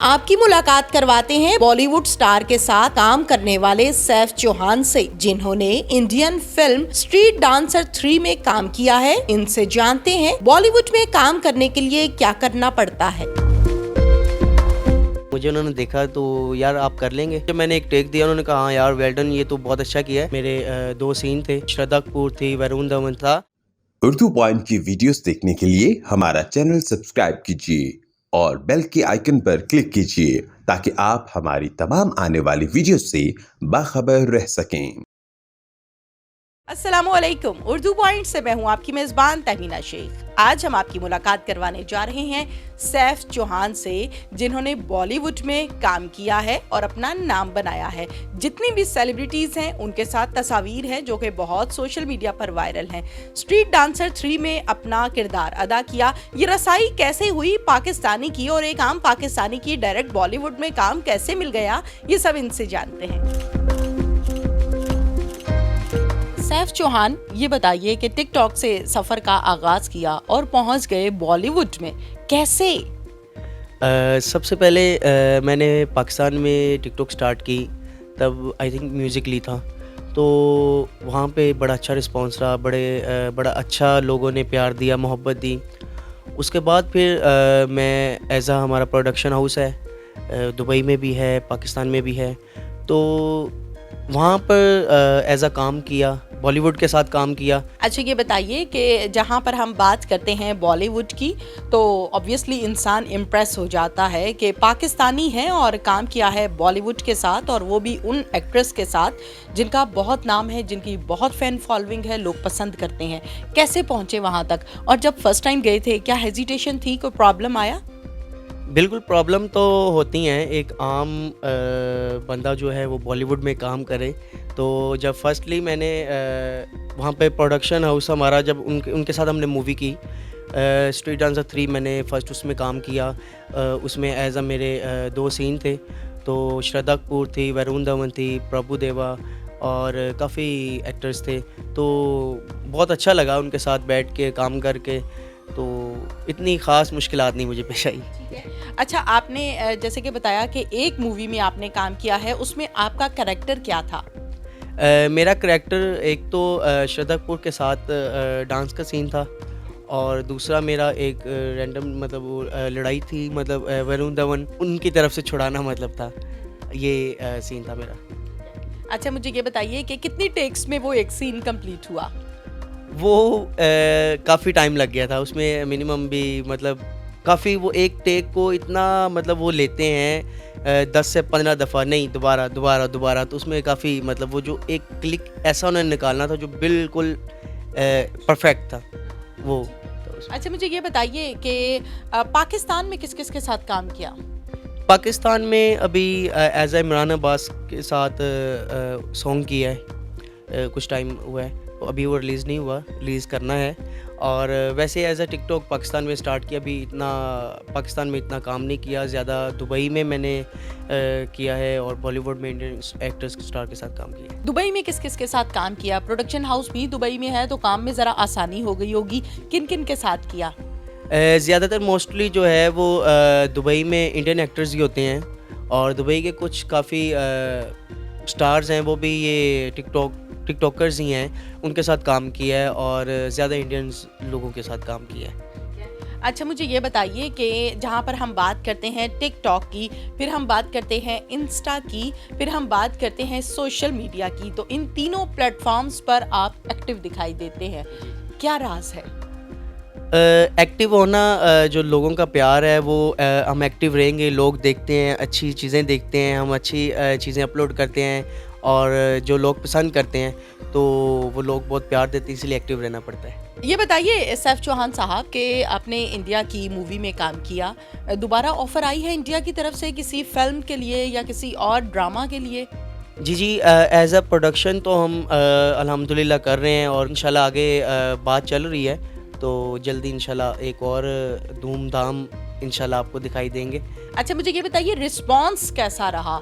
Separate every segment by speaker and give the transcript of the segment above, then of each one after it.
Speaker 1: आपकी मुलाकात करवाते हैं बॉलीवुड स्टार के साथ काम करने वाले सैफ चौहान से, जिन्होंने इंडियन फिल्म स्ट्रीट डांसर 3 में काम किया है। इनसे जानते हैं बॉलीवुड में काम करने के लिए क्या करना पड़ता है।
Speaker 2: मुझे उन्होंने देखा तो यार आप कर लेंगे। जब मैंने एक टेक दिया उन्होंने कहा हाँ यार वेल डन, ये तो बहुत अच्छा किया है। मेरे दो सीन थे, श्रद्धा कपूर थी, वरुण धवन था।
Speaker 3: उर्दू पॉइंट की वीडियोस देखने के लिए हमारा चैनल सब्सक्राइब कीजिए और बेल के आइकन पर क्लिक कीजिए ताकि आप हमारी तमाम आने वाली वीडियो से बाखबर रह सकें।
Speaker 1: अस्सलामुअलैकुम, उर्दू पॉइंट से मैं हूँ आपकी मेजबान तहमीना शेख। आज हम आपकी मुलाकात करवाने जा रहे हैं सैफ चौहान से, जिन्होंने बॉलीवुड में काम किया है और अपना नाम बनाया है। जितनी भी सेलिब्रिटीज हैं उनके साथ तस्वीर है जो कि बहुत सोशल मीडिया पर वायरल हैं। स्ट्रीट डांसर 3 में अपना किरदार अदा किया। ये रसाई कैसे हुई पाकिस्तानी की और एक आम पाकिस्तानी की डायरेक्ट बॉलीवुड में काम कैसे मिल गया, ये सब इनसे जानते हैं। सैफ चौहान, ये बताइए कि टिकटॉक से सफ़र का आगाज़ किया और पहुंच गए बॉलीवुड में, कैसे?
Speaker 2: सबसे पहले मैंने पाकिस्तान में टिकटॉक स्टार्ट की, तब आई थिंक म्यूज़िकली था, तो वहाँ पे बड़ा अच्छा रिस्पांस रहा। बड़ा अच्छा लोगों ने प्यार दिया, मोहब्बत दी। उसके बाद फिर मैं हमारा प्रोडक्शन हाउस है, दुबई में भी है, पाकिस्तान में भी है, तो वहाँ पर काम किया, बॉलीवुड के साथ काम किया।
Speaker 1: अच्छा, ये बताइए कि जहाँ पर हम बात करते हैं बॉलीवुड की, तो ऑब्वियसली इंसान इम्प्रेस हो जाता है कि पाकिस्तानी है और काम किया है बॉलीवुड के साथ, और वो भी उन एक्ट्रेस के साथ जिनका बहुत नाम है, जिनकी बहुत फ़ैन फॉलोइंग है, लोग पसंद करते हैं। कैसे पहुँचे वहाँ तक, और जब फर्स्ट टाइम गए थे क्या हेजिटेशन थी, कोई प्रॉब्लम आया?
Speaker 2: बिल्कुल प्रॉब्लम तो होती हैं। एक आम बंदा जो है वो बॉलीवुड में काम करे, तो जब फर्स्टली मैंने वहाँ पे प्रोडक्शन हाउस हमारा, जब उनके साथ हमने मूवी की स्ट्रीट डांसर 3, मैंने फ़र्स्ट उसमें काम किया। उसमें मेरे दो सीन थे, तो श्रद्धा कपूर थी, वरुण धवन थी, प्रभु देवा और काफ़ी एक्टर्स थे, तो बहुत अच्छा लगा उनके साथ बैठ के काम करके, तो इतनी ख़ास मुश्किलात नहीं मुझे पेश आई।
Speaker 1: अच्छा, आपने जैसे कि बताया कि एक मूवी में आपने काम किया है, उसमें आपका कैरेक्टर क्या था?
Speaker 2: मेरा करैक्टर एक तो श्रद्धा कपूर के साथ डांस का सीन था, और दूसरा मेरा एक रैंडम मतलब वो लड़ाई थी, मतलब वरुण धवन उनकी तरफ से छुड़ाना मतलब था, ये सीन था मेरा।
Speaker 1: अच्छा, मुझे ये बताइए कि कितनी टेक्स में वो एक सीन कंप्लीट हुआ?
Speaker 2: वो काफ़ी टाइम लग गया था उसमें, मिनिमम भी मतलब काफ़ी, वो एक टेक को इतना मतलब वो लेते हैं 10 से 15 दफ़ा, नहीं दोबारा, तो उसमें काफ़ी मतलब वो जो एक क्लिक ऐसा उन्हें निकालना था जो बिल्कुल परफेक्ट था वो।
Speaker 1: अच्छा, मुझे ये बताइए कि पाकिस्तान में किस किस के साथ काम किया?
Speaker 2: पाकिस्तान में अभी इमरान अब्बास के साथ सॉन्ग किया है, कुछ टाइम हुआ है, अभी वो रिलीज़ नहीं हुआ, रिलीज़ करना है। और वैसे टिकटॉक पाकिस्तान में स्टार्ट किया, अभी इतना पाकिस्तान में इतना काम नहीं किया, ज़्यादा दुबई में मैंने किया है, और बॉलीवुड में इंडियन एक्टर्स स्टार के साथ काम किया।
Speaker 1: दुबई में किस किस के साथ काम किया? प्रोडक्शन हाउस भी दुबई में है, तो काम में ज़रा आसानी हो गई होगी। किन किन के साथ किया?
Speaker 2: ज़्यादातर मोस्टली जो है वो दुबई में इंडियन एक्टर्स ही होते हैं, और दुबई के कुछ काफ़ी स्टार्स हैं, वो भी ये टिकटॉकर्स ही हैं, उनके साथ काम किया है, और ज़्यादा इंडियंस लोगों के साथ काम किया है।
Speaker 1: अच्छा, मुझे ये बताइए कि जहाँ पर हम बात करते हैं टिकटॉक की, फिर हम बात करते हैं इंस्टा की, फिर हम बात करते हैं सोशल मीडिया की, तो इन तीनों प्लेटफॉर्म्स पर आप एक्टिव दिखाई देते हैं, क्या राज है?
Speaker 2: एक्टिव होना, जो लोगों का प्यार है वो हम एक्टिव रहेंगे, लोग देखते हैं, अच्छी चीज़ें देखते हैं, हम अच्छी चीज़ें अपलोड करते हैं, और जो लोग पसंद करते हैं तो वो लोग बहुत प्यार देते हैं, इसलिए एक्टिव रहना पड़ता है।
Speaker 1: ये बताइए सैफ चौहान साहब कि आपने इंडिया की मूवी में काम किया, दोबारा ऑफर आई है इंडिया की तरफ से किसी फिल्म के लिए या किसी और ड्रामा के लिए?
Speaker 2: जी, प्रोडक्शन तो हम अल्हम्दुलिल्लाह कर रहे हैं, और इंशाल्लाह आगे बात चल रही है, तो जल्दी इंशाल्लाह एक और धूमधाम इंशाल्लाह आपको दिखाई देंगे।
Speaker 1: अच्छा, मुझे ये बताइए रिस्पांस कैसा रहा?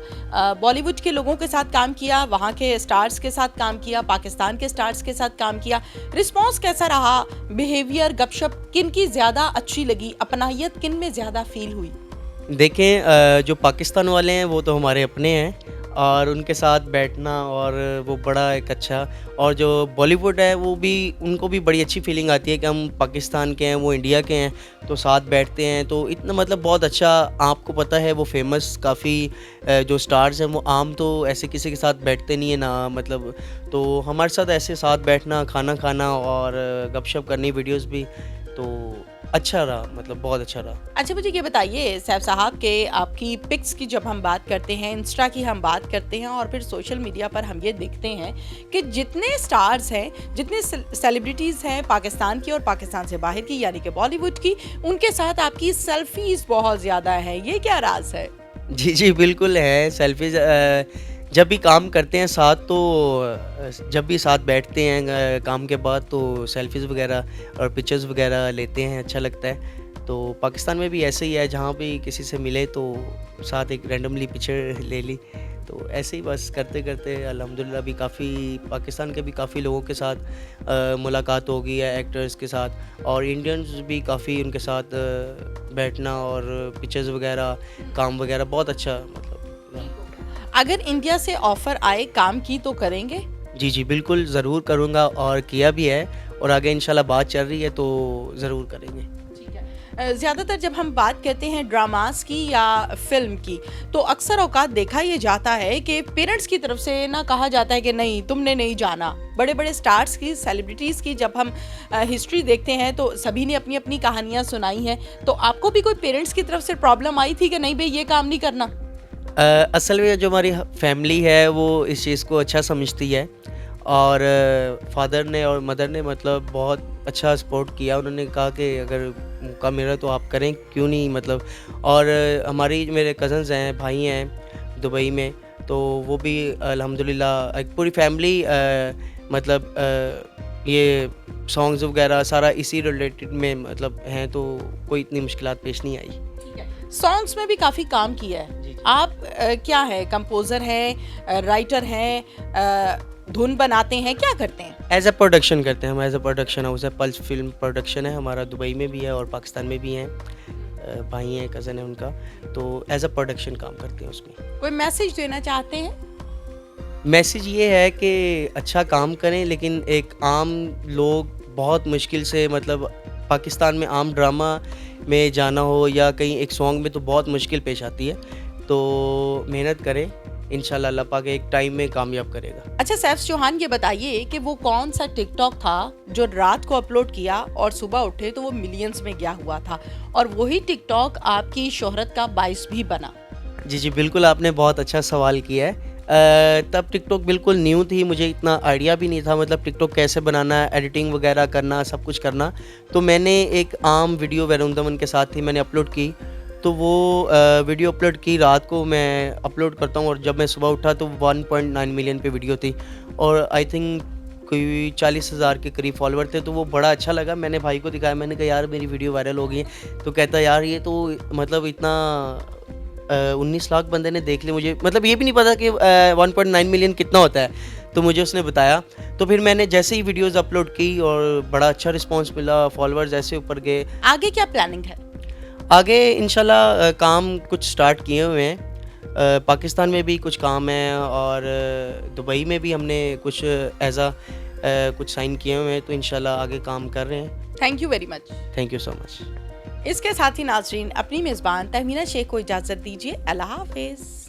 Speaker 1: बॉलीवुड के लोगों के साथ काम किया, वहाँ के स्टार्स के साथ काम किया, पाकिस्तान के स्टार्स के साथ काम किया, रिस्पांस कैसा रहा? बिहेवियर, गपशप किन की ज़्यादा अच्छी लगी? अपनाहियत किन में ज़्यादा फील हुई?
Speaker 2: देखें जो पाकिस्तान वाले हैं वो तो हमारे अपने हैं और उनके साथ बैठना और वो बड़ा एक अच्छा, और जो बॉलीवुड है वो भी, उनको भी बड़ी अच्छी फीलिंग आती है कि हम पाकिस्तान के हैं, वो इंडिया के हैं, तो साथ बैठते हैं, तो इतना मतलब बहुत अच्छा। आपको पता है वो फेमस काफ़ी जो स्टार्स हैं वो आम तो ऐसे किसी के साथ बैठते नहीं है ना, मतलब तो हमारे साथ ऐसे साथ बैठना, खाना खाना और गपशप करनी, वीडियोस भी, तो अच्छा रहा, मतलब बहुत अच्छा रहा।
Speaker 1: अच्छा, मुझे ये बताइए सैफ साहब के आपकी पिक्स की जब हम बात करते हैं, इंस्टा की हम बात करते हैं और फिर सोशल मीडिया पर हम ये देखते हैं कि जितने स्टार्स हैं, जितने सेलिब्रिटीज़ हैं पाकिस्तान की और पाकिस्तान से बाहर की यानी कि बॉलीवुड की, उनके साथ आपकी सेल्फीज़ बहुत ज़्यादा हैं, ये क्या राज है?
Speaker 2: जी, जी, बिल्कुल है। सेल्फ़ीज़ जब भी काम करते हैं साथ, तो जब भी साथ बैठते हैं काम के बाद, तो सेल्फ़ीज़ वग़ैरह और पिक्चर्स वग़ैरह लेते हैं, अच्छा लगता है। तो पाकिस्तान में भी ऐसे ही है, जहाँ भी किसी से मिले तो साथ एक रैंडमली पिक्चर ले ली। तो ऐसे ही बस करते-करते अल्हम्दुलिल्लाह भी काफ़ी पाकिस्तान के भी काफ़ी लोगों के साथ मुलाकात हो गई है, एक्टर्स के साथ, और इंडियंस भी काफ़ी उनके साथ बैठना और पिक्चर्स वग़ैरह, काम वग़ैरह बहुत अच्छा, मतलब।
Speaker 1: अगर इंडिया से ऑफर आए काम की तो करेंगे?
Speaker 2: जी, जी, बिल्कुल ज़रूर करूँगा और किया भी है, और आगे इंशाल्लाह बात चल रही है तो ज़रूर करेंगे।
Speaker 1: ठीक है। ज़्यादातर जब हम बात करते हैं ड्रामास की या फिल्म की, तो अक्सर औकात देखा ये जाता है कि पेरेंट्स की तरफ से ना कहा जाता है कि नहीं, तुमने नहीं जाना। बड़े बड़े स्टार्स की, सेलिब्रिटीज़ की जब हम हिस्ट्री देखते हैं तो सभी ने अपनी अपनी कहानियाँ सुनाई हैं। तो आपको भी कोई पेरेंट्स की तरफ से प्रॉब्लम आई थी कि नहीं भाई ये काम नहीं करना?
Speaker 2: असल में जो हमारी फैमिली है वो इस चीज़ को अच्छा समझती है, और फादर ने और मदर ने मतलब बहुत अच्छा सपोर्ट किया। उन्होंने कहा कि अगर मौका मिला तो आप करें, क्यों नहीं, मतलब। और मेरे कज़न्स हैं, भाई हैं दुबई में, तो वो भी अल्हम्दुलिल्लाह एक पूरी फैमिली मतलब ये सॉन्ग्स वगैरह सारा इसी रिलेटेड में मतलब हैं, तो कोई इतनी मुश्किलात पेश नहीं आई।
Speaker 1: सॉन्ग्स में भी काफ़ी काम किया है।
Speaker 2: जी, जी।
Speaker 1: आप क्या है, कंपोज़र हैं, राइटर हैं, धुन बनाते हैं, क्या करते हैं?
Speaker 2: एज अ प्रोडक्शन करते हैं हम, एज अ प्रोडक्शन हाउस है, पल्स फिल्म प्रोडक्शन है हमारा, दुबई में भी है और पाकिस्तान में भी हैं। भाई हैं, कज़न है उनका, तो एज अ प्रोडक्शन काम करते हैं उसमें।
Speaker 1: कोई मैसेज देना चाहते हैं?
Speaker 2: मैसेज ये है कि अच्छा काम करें, लेकिन एक आम लोग बहुत मुश्किल से, मतलब पाकिस्तान में आम ड्रामा में जाना हो या कहीं एक सॉन्ग में, तो बहुत मुश्किल पेश आती है। तो मेहनत करें, इंशाल्लाह अल्लाह पाक एक टाइम में कामयाब करेगा।
Speaker 1: अच्छा सैफ चौहान, ये बताइए कि वो कौन सा टिकटॉक था जो रात को अपलोड किया और सुबह उठे तो वो मिलियंस में गया हुआ था, और वही टिकटॉक आपकी शोहरत का बाइस भी बना?
Speaker 2: जी, जी, बिल्कुल, आपने बहुत अच्छा सवाल किया है। तब टिकटॉक बिल्कुल न्यू थी, मुझे इतना आइडिया भी नहीं था, मतलब टिकटॉक कैसे बनाना है, एडिटिंग वगैरह करना, सब कुछ करना। तो मैंने एक आम वीडियो वरुण धवन के साथ थी, मैंने अपलोड की, तो वो वीडियो अपलोड की, रात को मैं अपलोड करता हूँ, और जब मैं सुबह उठा तो 1.9 मिलियन पे वीडियो थी, और आई थिंक कोई 40,000 के करीब फॉलोवर थे। तो वो बड़ा अच्छा लगा, मैंने भाई को दिखाया, मैंने कहा यार मेरी वीडियो वायरल हो गई है। तो कहता यार ये तो मतलब इतना 19 लाख बंदे ने देख ली, मुझे मतलब ये भी नहीं पता कि 1.9 मिलियन कितना होता है, तो मुझे उसने बताया। तो फिर मैंने जैसे ही वीडियोस अपलोड की और बड़ा अच्छा रिस्पांस मिला, फॉलोअर्स ऐसे ऊपर गए।
Speaker 1: आगे क्या प्लानिंग है?
Speaker 2: आगे इंशाल्लाह काम कुछ स्टार्ट किए हुए हैं, पाकिस्तान में भी कुछ काम है, और दुबई में भी हमने कुछ कुछ साइन किए हुए हैं, तो इंशाल्लाह आगे काम कर रहे हैं।
Speaker 1: Thank you very much.
Speaker 2: Thank you so much.
Speaker 1: इसके साथ ही नाजरीन, अपनी मेज़बान तहमीना शेख को इजाज़त दीजिए। अल्लाह हाफिज़।